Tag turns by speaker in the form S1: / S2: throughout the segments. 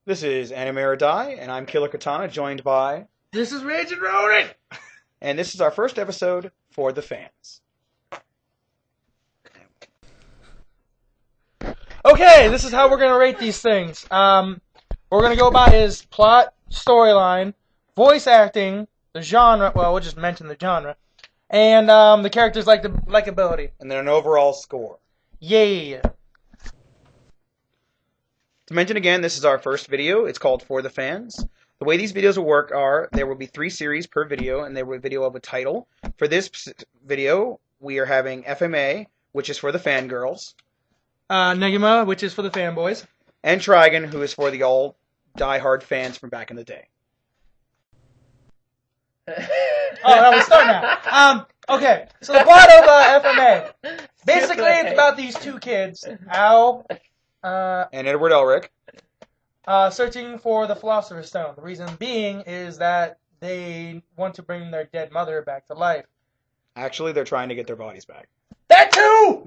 S1: This is AnimeorDie, and I'm Killer Katana, joined by...
S2: This is Raging Rodent!
S1: And this is our first episode for the fans.
S2: Okay, this is how we're going to rate these things. We're going to go by his plot, storyline, voice acting, the genre, well, we'll just mention the genre, and the characters' likability.
S1: And then an overall score.
S2: Yeah.
S1: To mention again, this is our first video. It's called For the Fans. The way these videos will work are, there will be 3 series per video, and there will be a video of a title. For this video, we are having FMA, which is for the fangirls.
S2: Negima, which is for the fanboys.
S1: And Trigun, who is for the all die-hard fans from back in the day.
S2: Oh, we start now. Okay, so the plot of FMA. Basically, it's about these 2 kids, Al...
S1: and Edward Elric.
S2: Searching for the Philosopher's Stone. The reason being is that they want to bring their dead mother back to life.
S1: Actually, they're trying to get their bodies back.
S2: That too!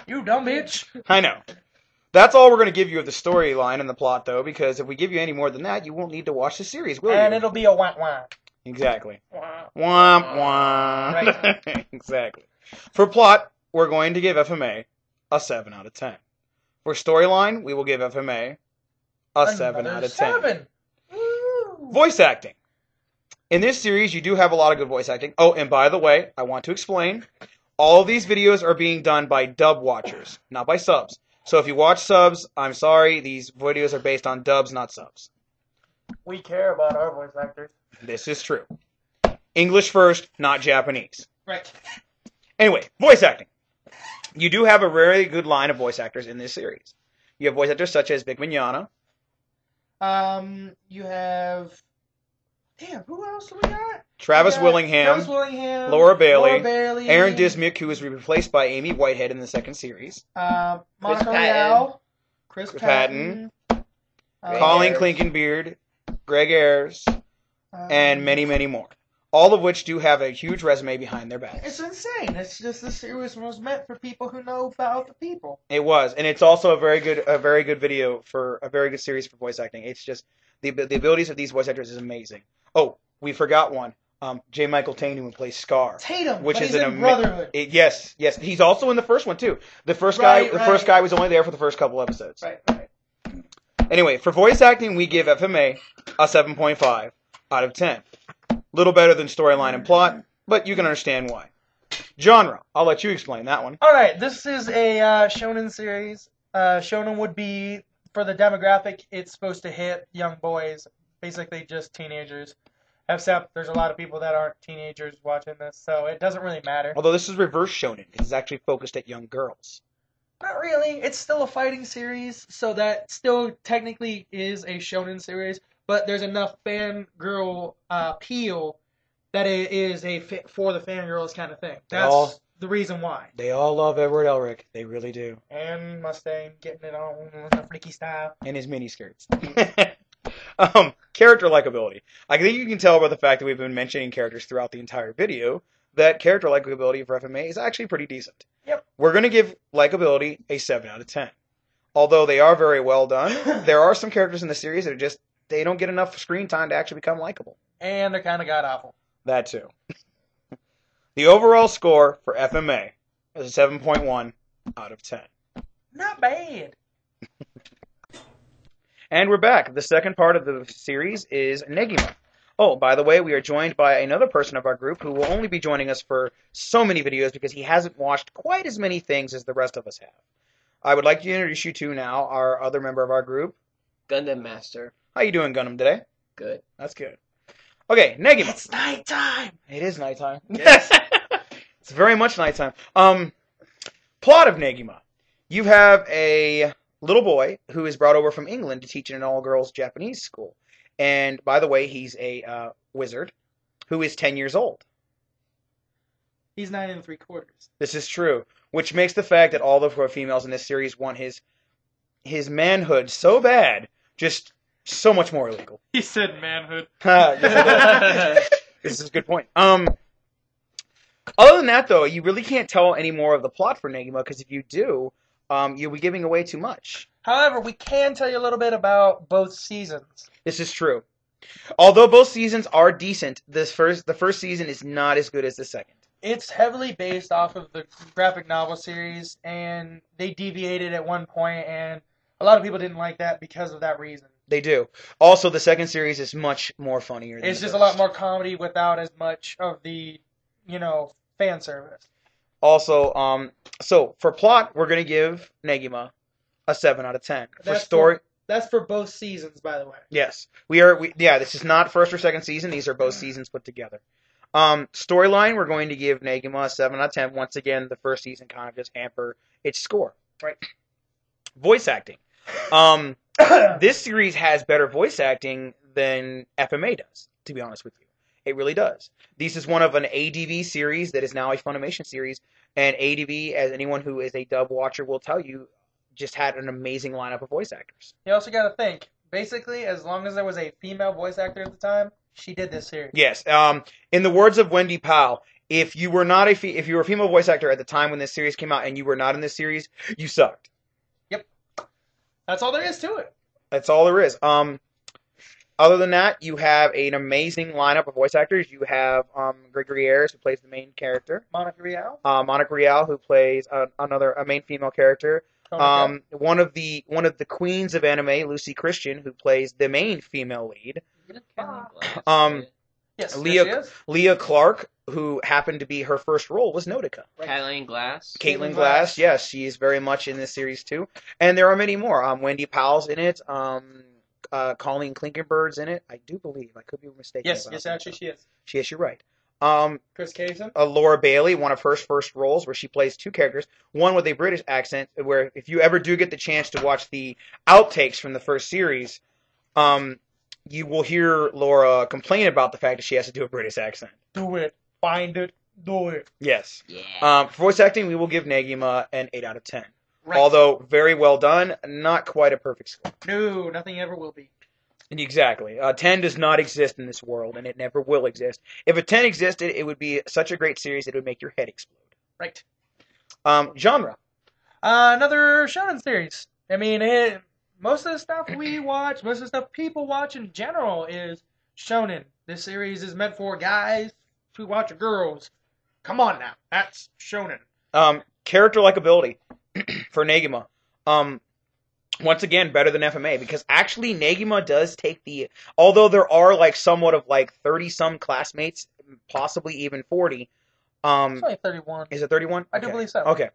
S2: You dumb bitch.
S1: I know. That's all we're going to give you of the storyline and the plot, though, because if we give you any more than that, you won't need to watch the series, will you?
S2: And it'll be a wah-wah.
S1: Exactly.
S2: Wah.
S1: Womp womp.
S2: Right.
S1: Exactly. For plot, we're going to give FMA a 7 out of 10. For storyline, we will give FMA a 7 out of 10.
S2: 7. Woo.
S1: Voice acting. In this series, you do have a lot of good voice acting. Oh, and by the way, I want to explain, all of these videos are being done by dub watchers, not by subs. So if you watch subs, I'm sorry, these videos are based on dubs, not subs.
S2: We care about our voice actors.
S1: This is true. English first, not Japanese.
S2: Right.
S1: Anyway, voice acting. You do have a very good line of voice actors in this series. You have voice actors such as Big Mignana.
S2: You have... Damn, who else do we got?
S1: Travis Willingham. Laura Bailey. Aaron Dismuke, who was replaced by Amy Whitehead in the second series.
S2: Monica Rial. Chris Patton.
S1: Colleen Klinkenbeard. Greg Ayers. And many, many more. All of which do have a huge resume behind their backs.
S2: It's insane. It's just the series was meant for people who know about the people.
S1: It was, and it's also a very good video for a very good series for voice acting. It's just the abilities of these voice actors is amazing. Oh, we forgot one. J. Michael Tatum, who plays Scar,
S2: Tatum,
S1: which is
S2: in Brotherhood.
S1: Yes, he's also in the first one too. The first guy was only there for the first couple episodes.
S2: Right.
S1: Anyway, for voice acting, we give FMA a 7.5 out of 10. Little better than storyline and plot, but you can understand why. Genre, I'll let you explain that one.
S2: Alright, this is a shonen series. Shonen would be, for the demographic, it's supposed to hit young boys, basically just teenagers. Except there's a lot of people that aren't teenagers watching this, so it doesn't really matter.
S1: Although this is reverse shonen, because it's actually focused at young girls.
S2: Not really. It's still a fighting series, so that still technically is a shonen series. But there's enough fangirl appeal that it is a for the fangirls kind of thing. That's the reason why.
S1: They all love Edward Elric. They really do.
S2: And Mustang getting it on the freaky style.
S1: And his miniskirts. Character likability. I think you can tell by the fact that we've been mentioning characters throughout the entire video that character likability for FMA is actually pretty decent.
S2: Yep.
S1: We're going to give likability a 7 out of 10. Although they are very well done, there are some characters in the series that are just they don't get enough screen time to actually become likable.
S2: And they're kind of god-awful.
S1: That too. The overall score for FMA is a 7.1 out of 10.
S2: Not bad.
S1: And we're back. The second part of the series is Negima. Oh, by the way, we are joined by another person of our group who will only be joining us for so many videos because he hasn't watched quite as many things as the rest of us have. I would like to introduce you to now our other member of our group,
S3: Gundam Master.
S1: How you doing, Gundam, today?
S3: Good.
S1: That's good. Okay, Negima.
S2: It's nighttime.
S1: It is nighttime.
S3: Yes.
S1: It's very much nighttime. Plot of Negima. You have a little boy who is brought over from England to teach in an all-girls Japanese school. And, by the way, he's a wizard who is 10 years old.
S2: He's 9 3/4.
S1: This is true, which makes the fact that all the females in this series want his manhood so bad, just so much more illegal.
S2: He said manhood.
S1: This is a good point. Other than that, though, you really can't tell any more of the plot for Negima, because if you do, you'll be giving away too much.
S2: However, we can tell you a little bit about both seasons.
S1: This is true. Although both seasons are decent, the first season is not as good as the second.
S2: It's heavily based off of the graphic novel series, and they deviated at one point, and a lot of people didn't like that because of that reason.
S1: They do. Also, the second series is much more funnier.
S2: It's just a lot more comedy without as much of the, fan service.
S1: Also, so for plot, we're gonna give Negima a 7 out of 10. For story,
S2: that's for both seasons, by the way.
S1: yes, this is not first or second season. These are both seasons put together. Storyline, we're going to give Negima a 7 out of 10. Once again, the first season kind of just hamper its score.
S2: Right.
S1: Voice acting. This series has better voice acting than FMA does, to be honest with you. It really does. This is one of an ADV series that is now a Funimation series, and ADV, as anyone who is a dub watcher will tell you, just had an amazing lineup of voice actors.
S2: You also got to think, basically, as long as there was a female voice actor at the time, she did this series.
S1: Yes. In the words of Wendy Powell, if you were not if you were a female voice actor at the time when this series came out and you were not in this series, you sucked.
S2: Yep. That's all there is to it.
S1: That's all there is. Other than that, you have an amazing lineup of voice actors. You have Gregory Ayers, who plays the main character.
S2: Monica Rial.
S1: Monica Rial, who plays a main female character. One of the queens of anime, Lucy Christian, who plays the main female lead.
S2: Yes,
S1: Leah Clark, who happened to be her first role, was Notica.
S3: Right. Caitlin
S1: Glass, yes, she is very much in this series too. And there are many more. Wendy Powell's in it. Colleen Klinkenberg's in it. I do believe. I could be mistaken.
S2: Yes, actually she is.
S1: She is, you're right.
S2: Chris Kaysen?
S1: Laura Bailey, one of her first roles, where she plays two characters. One with a British accent, where if you ever do get the chance to watch the outtakes from the first series, you will hear Laura complain about the fact that she has to do a British accent.
S2: Do it. Find it. Do it.
S1: Yes.
S3: Yeah.
S1: For voice acting, we will give Negima an 8 out of 10.
S2: Right.
S1: Although, very well done, not quite a perfect score.
S2: No, nothing ever will be.
S1: Exactly. 10 does not exist in this world, and it never will exist. If a 10 existed, it would be such a great series that it would make your head explode.
S2: Right.
S1: Genre.
S2: Another shonen series. I mean, most of the stuff we watch, most of the stuff people watch in general is shonen. This series is meant for guys to watch girls. Come on now. That's shonen.
S1: Character likability for Negima. Once again, better than FMA, because actually Negima does take although there are somewhat of 30-some classmates, possibly even 40.
S2: It's only 31.
S1: Is it 31?
S2: I do believe so.
S1: Okay.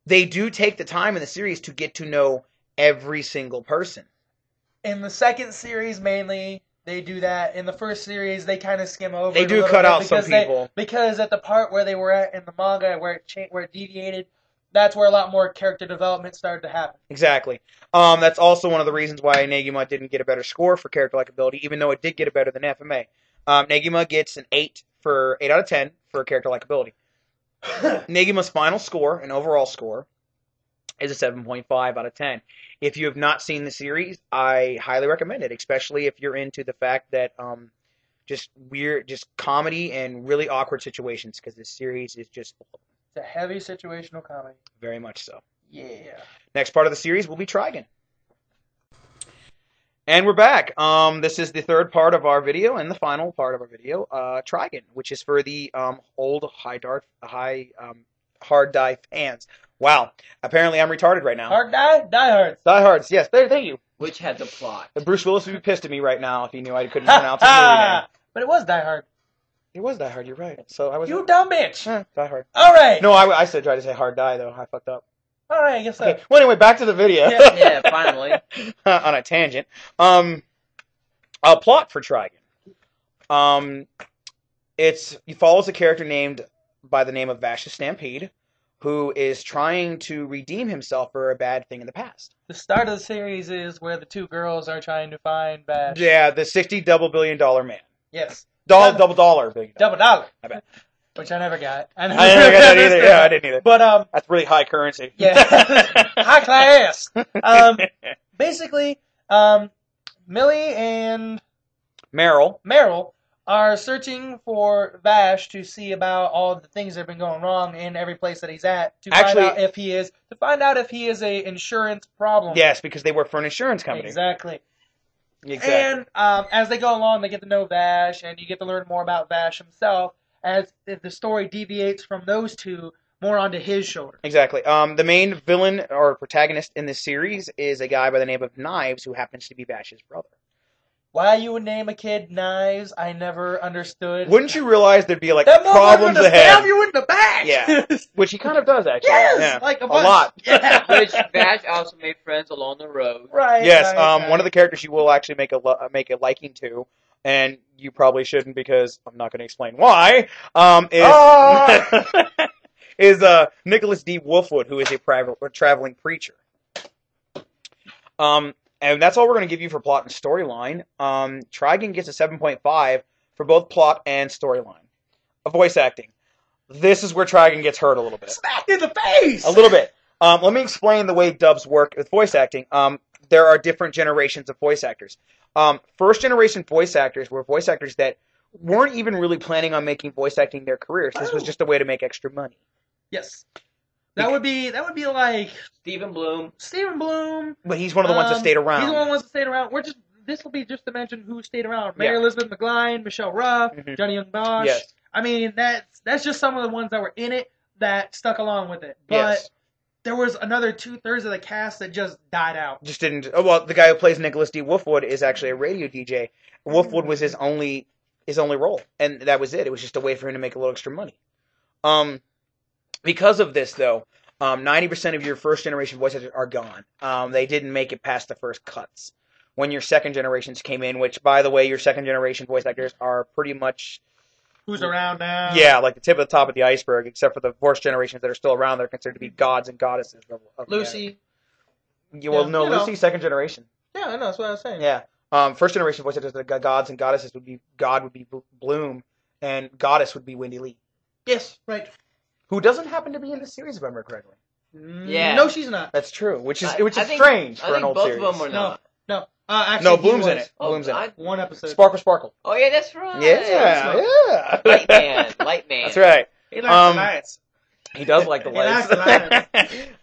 S1: They do take the time in the series to get to know every single person.
S2: In the second series, mainly, they do that. In the first series, they kind of skim over.
S1: They do cut out some people
S2: because at the part where they were at in the manga, where it deviated, that's where a lot more character development started to happen.
S1: Exactly. That's also one of the reasons why Negima didn't get a better score for character likability, even though it did get a better than FMA. Negima gets an 8 out of 10 for character likability. Negima's final score, an overall score, is a 7.5 out of 10. If you have not seen the series, I highly recommend it, especially if you're into the fact that just comedy and really awkward situations, because this series is just full of them.
S2: It's a heavy situational comedy.
S1: Very much so.
S2: Yeah.
S1: Next part of the series will be Trigun. And we're back. This is the third part of our video and the final part of our video, Trigun, which is for the old hard die fans. Wow. Apparently I'm retarded right now.
S2: Hard die? Diehards.
S1: Diehards, yes. Thank you.
S3: Which had the plot.
S1: Bruce Willis would be pissed at me right now if he knew I couldn't pronounce his movie name.
S2: But it was Die Hard.
S1: It was Die Hard, you're right. So I was.
S2: You dumb bitch.
S1: Die Hard.
S2: All right.
S1: No, I said tried to say hard die though. I fucked up.
S2: All right, I guess so.
S1: Okay. Well, anyway, back to the video.
S3: Yeah, finally.
S1: On a tangent. A plot for Trigun. It follows a character named by the name of Vashta Stampede, who is trying to redeem himself for a bad thing in the past.
S2: The start of the series is where the two girls are trying to find Bash.
S1: Yeah, the $60 double billion man.
S2: Yes.
S1: Double dollar billion.
S2: Double dollar.
S1: I bet.
S2: Which I never got.
S1: I never got that either. Yeah, I didn't either.
S2: But
S1: that's really high currency.
S2: Yeah. High class. Basically, Millie and
S1: Meryl
S2: are searching for Vash to see about all the things that have been going wrong in every place that he's at to find out if he is a insurance problem.
S1: Yes, because they work for an insurance company.
S2: Exactly. And as they go along, they get to know Vash, and you get to learn more about Vash himself as the story deviates from those two more onto his shoulders.
S1: Exactly. The main villain or protagonist in this series is a guy by the name of Knives, who happens to be Vash's brother.
S2: Why you would name a kid Knives, I never understood.
S1: Wouldn't you realize there'd be like
S2: that
S1: problems ahead?
S2: Stab you in the back.
S1: Yeah, which he kind of does actually.
S2: Yes,
S1: yeah.
S2: like a
S1: lot.
S2: Yeah.
S3: Which Vash also made friends along the road.
S2: Right.
S1: Yes.
S2: Right.
S1: One of the characters you will actually make a liking to, and you probably shouldn't because I'm not going to explain why. Is Nicholas D. Wolfwood, who is a traveling preacher. And that's all we're going to give you for plot and storyline. Trigun gets a 7.5 for both plot and storyline. Voice acting. This is where Trigun gets hurt a little bit.
S2: Smacked in the face!
S1: A little bit. Let me explain the way dubs work with voice acting. There are different generations of voice actors. First generation voice actors were voice actors that weren't even really planning on making voice acting their careers. This was just a way to make extra money.
S2: Yes. That would be like
S3: Stephen Bloom.
S1: But he's one of the ones that stayed around.
S2: He's one of the ones that stayed around. This will be just to mention who stayed around. Mary Elizabeth McGline, Michelle Ruff, Johnny Young Bosch.
S1: Yes.
S2: I mean, that's just some of the ones that were in it that stuck along with it. But there was another 2/3 of the cast that just died out.
S1: Just didn't. Oh, well, the guy who plays Nicholas D. Wolfwood is actually a radio DJ. Wolfwood was his only role, and that was it. It was just a way for him to make a little extra money. Because of this, though, 90% of your first generation voice actors are gone. They didn't make it past the first cuts. When your second generations came in, which, by the way, your second generation voice actors are pretty much
S2: who's around now.
S1: Yeah, like the tip of the top of the iceberg, except for the first generations that are still around. They're considered to be gods and goddesses.
S2: Lucy.
S1: Lucy, second generation.
S2: Yeah, I know. That's what I was saying.
S1: Yeah. First generation voice actors, the gods and goddesses would be Bloom, and goddess would be Wendy Lee.
S2: Yes, right.
S1: Who doesn't happen to be in the series, if I remember correctly.
S3: Yeah.
S2: No, she's not.
S1: That's true, which is strange for an old series.
S3: Both of them were not.
S2: No. Actually,
S1: no, Bloom's in it. Bloom's in it.
S2: One episode.
S1: Sparkle.
S3: Oh, yeah, that's right.
S1: Yeah.
S3: Light man.
S1: That's right.
S2: He likes the lights.
S1: He does like the lights.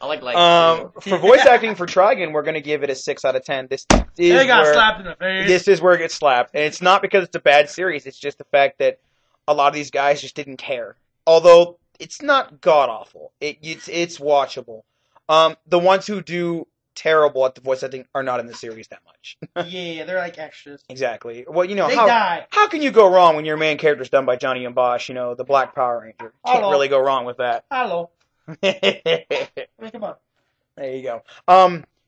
S3: I like lights,
S1: for voice acting for Trigun, we're going to give it a 6 out of 10.
S2: They got slapped in the face.
S1: This is where it gets slapped. And it's not because it's a bad series. It's just the fact that a lot of these guys just didn't care. Although, it's not god-awful. It's watchable. The ones who do terrible at the voice acting are not in the series that much.
S2: Yeah, they're like extras.
S1: Exactly. Well,
S2: they die.
S1: How can you go wrong when your main character's done by Johnny Young Bosch, the Black Power Ranger? Can't really go wrong with that.
S2: Hello. Come on.
S1: There you go.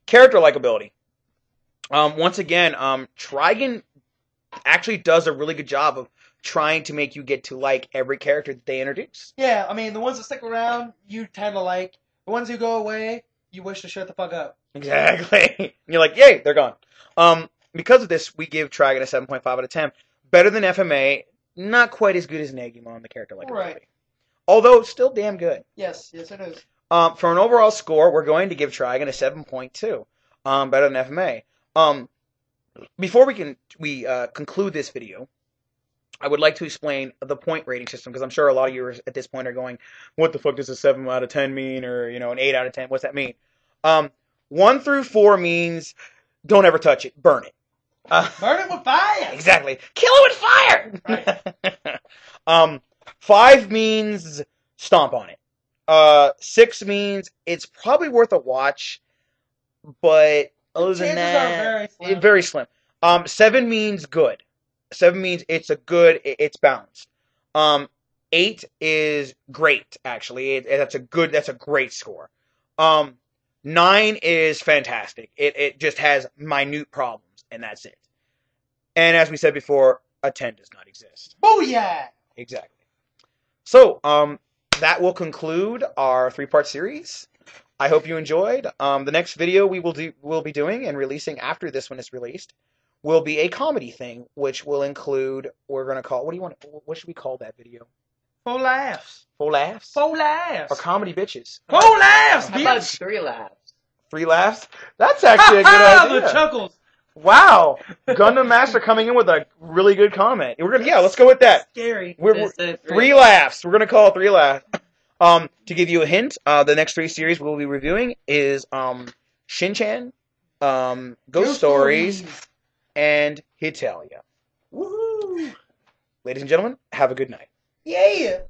S1: Character likability. Once again, Trigun actually does a really good job of trying to make you get to like every character that they introduce.
S2: Yeah, I mean, the ones that stick around, you tend to like. The ones who go away, you wish to shut the fuck up.
S1: Exactly. You're like, yay, they're gone. Because of this, we give Trigun a 7.5 out of 10. Better than FMA, not quite as good as Negima on the character likability.
S2: Right.
S1: Although, still damn good.
S2: Yes, it is.
S1: For an overall score, we're going to give Trigun a 7.2. Better than FMA. Before we conclude this video, I would like to explain the point rating system, because I'm sure a lot of you at this point are going, what the fuck does a 7 out of 10 mean, or an 8 out of 10, what's that mean? 1 through 4 means don't ever touch it, burn it.
S2: Burn it with fire!
S1: Exactly. Kill it with fire! Right. 5 means stomp on it. 6 means it's probably worth a watch, but other than that, very slim. 7 means good. 7 means it's balanced. 8 is great, actually. That's a great score. 9 is fantastic. It just has minute problems, and that's it. And as we said before, a 10 does not exist.
S2: Booyah!
S1: Exactly. So, that will conclude our 3-part series. I hope you enjoyed. The next video we'll be doing and releasing after this one is released will be a comedy thing, which will include, what should we call that video?
S2: 4 laughs.
S1: 4 laughs?
S2: 4 laughs.
S1: Or comedy bitches.
S2: 4 laughs,
S3: How about
S2: bitch.
S3: 3 laughs?
S1: 3 laughs? That's actually a good idea.
S2: The chuckles.
S1: Wow, Gundam Master coming in with a really good comment. Let's go with that.
S2: Scary.
S1: We're 3 laughs. We're gonna call it 3 laughs. To give you a hint, the next 3 series we'll be reviewing is Shin-Chan, Ghost Stories, and Hitalia.
S2: Woohoo!
S1: Ladies and gentlemen, have a good night.
S2: Yeah.